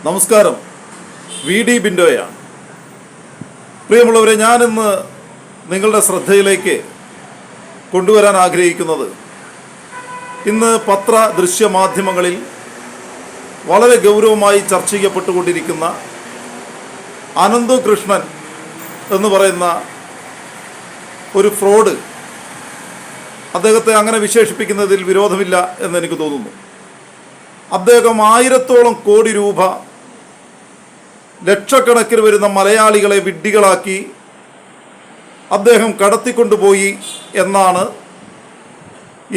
നമസ്കാരം. VD ബിൻഡോയാണ്. പ്രിയമുള്ളവരെ, ഞാനിന്ന് നിങ്ങളുടെ ശ്രദ്ധയിലേക്ക് കൊണ്ടുവരാൻ ആഗ്രഹിക്കുന്നത് ഇന്ന് ദൃശ്യമാധ്യമങ്ങളിൽ വളരെ ഗൗരവമായി ചർച്ച ചെയ്യപ്പെട്ടുകൊണ്ടിരിക്കുന്ന അനന്തു കൃഷ്ണൻ എന്ന് പറയുന്ന ഒരു ഫ്രോഡ്. അദ്ദേഹത്തെ അങ്ങനെ വിശേഷിപ്പിക്കുന്നതിൽ വിരോധമില്ല എന്നെനിക്ക് തോന്നുന്നു. അദ്ദേഹം 1000-ഓളം കോടി രൂപ ലക്ഷക്കണക്കിന് വരുന്ന മലയാളികളെ വിഡ്ഢികളാക്കി അദ്ദേഹം കടത്തിക്കൊണ്ടുപോയി എന്നാണ്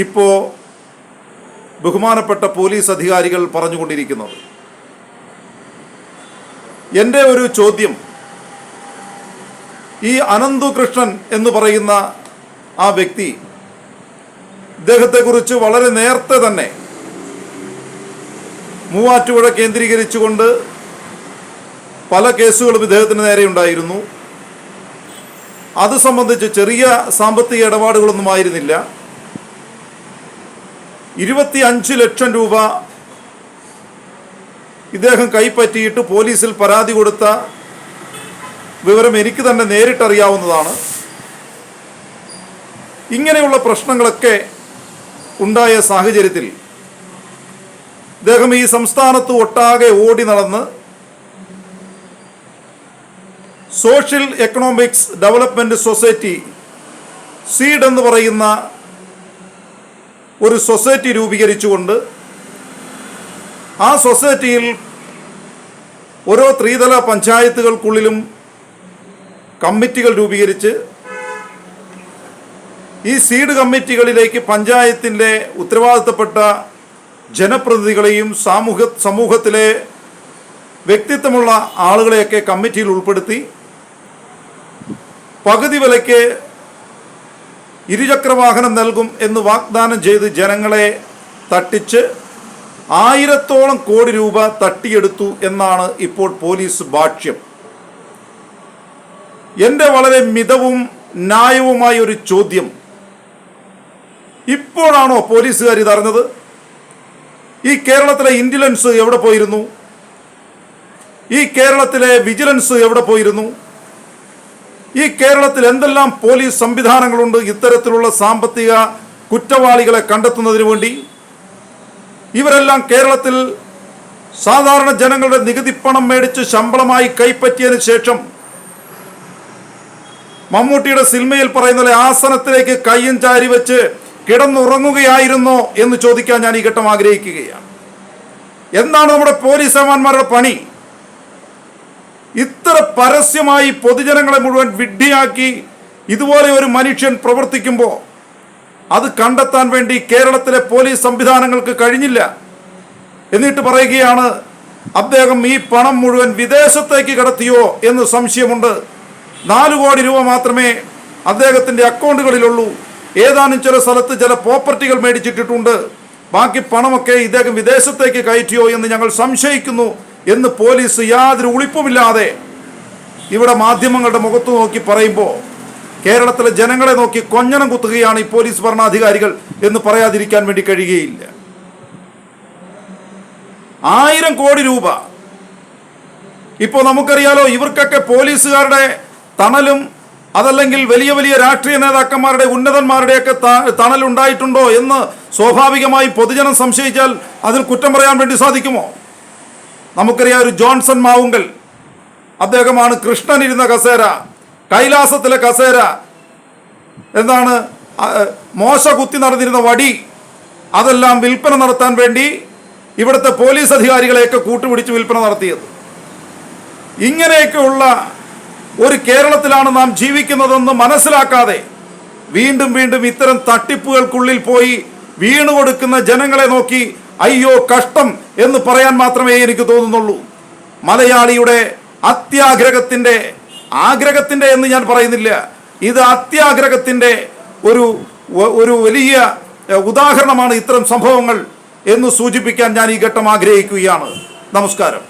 ഇപ്പോൾ ബഹുമാനപ്പെട്ട പോലീസ് അധികാരികൾ പറഞ്ഞുകൊണ്ടിരിക്കുന്നത്. എൻ്റെ ഒരു ചോദ്യം, ഈ അനന്തു കൃഷ്ണൻ എന്ന് പറയുന്ന ആ വ്യക്തി, ഇദ്ദേഹത്തെക്കുറിച്ച് വളരെ നേരത്തെ തന്നെ മൂവാറ്റുപുഴ കേന്ദ്രീകരിച്ചുകൊണ്ട് പല കേസുകളും ഇദ്ദേഹത്തിന് നേരെ ഉണ്ടായിരുന്നു. അത് സംബന്ധിച്ച് ചെറിയ സാമ്പത്തിക ഇടപാടുകളൊന്നും ആയിരുന്നില്ല. 25 ലക്ഷം രൂപ ഇദ്ദേഹം കൈപ്പറ്റിയിട്ട് പോലീസിൽ പരാതി കൊടുത്ത വിവരം എനിക്ക് തന്നെ നേരിട്ടറിയാവുന്നതാണ്. ഇങ്ങനെയുള്ള പ്രശ്നങ്ങളൊക്കെ ഉണ്ടായ സാഹചര്യത്തിൽ ഇദ്ദേഹം ഈ സംസ്ഥാനത്ത് ഒട്ടാകെ ഓടി നടന്ന് social economics development society seed എന്ന് പറയുന്ന ഒരു സൊസൈറ്റി രൂപീകരിച്ചുകൊണ്ട് ആ സൊസൈറ്റിയിൽ ഓരോ ത്രിതല പഞ്ചായത്തുകൾക്കുള്ളിലും കമ്മിറ്റികൾ രൂപീകരിച്ച് ഈ സീഡ് കമ്മിറ്റികളിലേക്ക് പഞ്ചായത്തിൻ്റെ ഉത്തരവാദിത്തപ്പെട്ട ജനപ്രതിനിധികളെയും സമൂഹത്തിലെ വ്യക്തിത്വമുള്ള ആളുകളെയൊക്കെ കമ്മിറ്റിയിൽ ഉൾപ്പെടുത്തി പകുതി വിലയ്ക്ക് ഇരുചക്രവാഹനം നൽകും എന്ന് വാഗ്ദാനം ചെയ്ത് ജനങ്ങളെ തട്ടിച്ച് 1000-ഓളം കോടി രൂപ തട്ടിയെടുത്തു എന്നാണ് ഇപ്പോൾ പോലീസ് ഭാഷ്യം. എൻ്റെ വളരെ മിതവും ന്യായവുമായ ഒരു ചോദ്യം, ഇപ്പോഴാണോ പോലീസുകാർ ഇതറിഞ്ഞത്? ഈ കേരളത്തിലെ ഇന്റലിജൻസ് എവിടെ പോയിരുന്നു? ഈ കേരളത്തിലെ വിജിലൻസ് എവിടെ പോയിരുന്നു? ഈ കേരളത്തിൽ എന്തെല്ലാം പോലീസ് സംവിധാനങ്ങളുണ്ട് ഇത്തരത്തിലുള്ള സാമ്പത്തിക കുറ്റവാളികളെ കണ്ടെത്തുന്നതിന് വേണ്ടി? ഇവരെല്ലാം കേരളത്തിൽ സാധാരണ ജനങ്ങളുടെ നികുതി പണം മേടിച്ച് ശമ്പളമായി കൈപ്പറ്റിയതിന് ശേഷം മമ്മൂട്ടിയുടെ സിനിമയിൽ പറയുന്ന ആസനത്തിലേക്ക് കയ്യും ചാരി വെച്ച് കിടന്നുറങ്ങുകയായിരുന്നോ എന്ന് ചോദിക്കാൻ ഞാൻ ഈ ഘട്ടം ആഗ്രഹിക്കുകയാണ്. എന്താണ് നമ്മുടെ പോലീസ് ഏമാന്മാരുടെ പണി? ഇത്ര പരസ്യമായി പൊതുജനങ്ങളെ മുഴുവൻ വിഡ്ഢിയാക്കി ഇതുപോലെ ഒരു മനുഷ്യൻ പ്രവർത്തിക്കുമ്പോൾ അത് കണ്ടെത്താൻ വേണ്ടി കേരളത്തിലെ പോലീസ് സംവിധാനങ്ങൾക്ക് കഴിഞ്ഞില്ല. എന്നിട്ട് പറയുകയാണ് അദ്ദേഹം ഈ പണം മുഴുവൻ വിദേശത്തേക്ക് കടത്തിയോ എന്ന് സംശയമുണ്ട്. 4 കോടി രൂപ മാത്രമേ അദ്ദേഹത്തിൻ്റെ അക്കൗണ്ടുകളിലുള്ളൂ. ഏതാനും ചില സ്ഥലത്ത് ചില പ്രോപ്പർട്ടികൾ മേടിച്ചിട്ടിട്ടുണ്ട്. ബാക്കി പണമൊക്കെ ഇദ്ദേഹം വിദേശത്തേക്ക് കയറ്റിയോ എന്ന് ഞങ്ങൾ സംശയിക്കുന്നു എന്ന് പോലീസ് യാതൊരു ഉളിപ്പുമില്ലാതെ ഇവിടെ മാധ്യമങ്ങളുടെ മുഖത്ത് നോക്കി പറയുമ്പോൾ കേരളത്തിലെ ജനങ്ങളെ നോക്കി കൊഞ്ഞനം കുത്തുകയാണ് ഈ പോലീസ് ഭരണാധികാരികൾ എന്ന് പറയാതിരിക്കാൻ വേണ്ടി കഴിയുകയില്ല. 1000 കോടി രൂപ. ഇപ്പോൾ നമുക്കറിയാലോ, ഇവർക്കൊക്കെ പോലീസുകാരുടെ തണലും അതല്ലെങ്കിൽ വലിയ വലിയ രാഷ്ട്രീയ നേതാക്കന്മാരുടെ ഉന്നതന്മാരുടെയൊക്കെ തണലുണ്ടായിട്ടുണ്ടോ എന്ന് സ്വാഭാവികമായി പൊതുജനം സംശയിച്ചാൽ അതിൽ കുറ്റം പറയാൻ വേണ്ടി സാധിക്കുമോ? നമുക്കറിയാം, ഒരു ജോൺസൺ മാവുങ്കൽ, അദ്ദേഹമാണ് കൃഷ്ണൻ ഇരുന്ന കസേര, കൈലാസത്തിലെ കസേര, എന്താണ് മോശ കുത്തി നടന്നിരുന്ന വടി, അതെല്ലാം വിൽപ്പന നടത്താൻ വേണ്ടി ഇവിടുത്തെ പോലീസ് അധികാരികളെയൊക്കെ കൂട്ടുപിടിച്ച് വിൽപ്പന നടത്തിയത്. ഇങ്ങനെയൊക്കെയുള്ള ഒരു കേരളത്തിലാണ് നാം ജീവിക്കുന്നതെന്ന് മനസ്സിലാക്കാതെ വീണ്ടും വീണ്ടും ഇത്തരം തട്ടിപ്പുകൾക്കുള്ളിൽ പോയി വീണുകൊടുക്കുന്ന ജനങ്ങളെ നോക്കി അയ്യോ കഷ്ടം എന്ന് പറയാൻ മാത്രമേ എനിക്ക് തോന്നുന്നുള്ളൂ. മലയാളിയുടെ ആഗ്രഹത്തിൻ്റെ എന്ന് ഞാൻ പറയുന്നില്ല, ഇത് അത്യാഗ്രഹത്തിൻ്റെ ഒരു വലിയ ഉദാഹരണമാണ് ഇത്തരം സംഭവങ്ങൾ എന്ന് സൂചിപ്പിക്കാൻ ഞാൻ ഈ ഘട്ടം ആഗ്രഹിക്കുകയാണ്. നമസ്കാരം.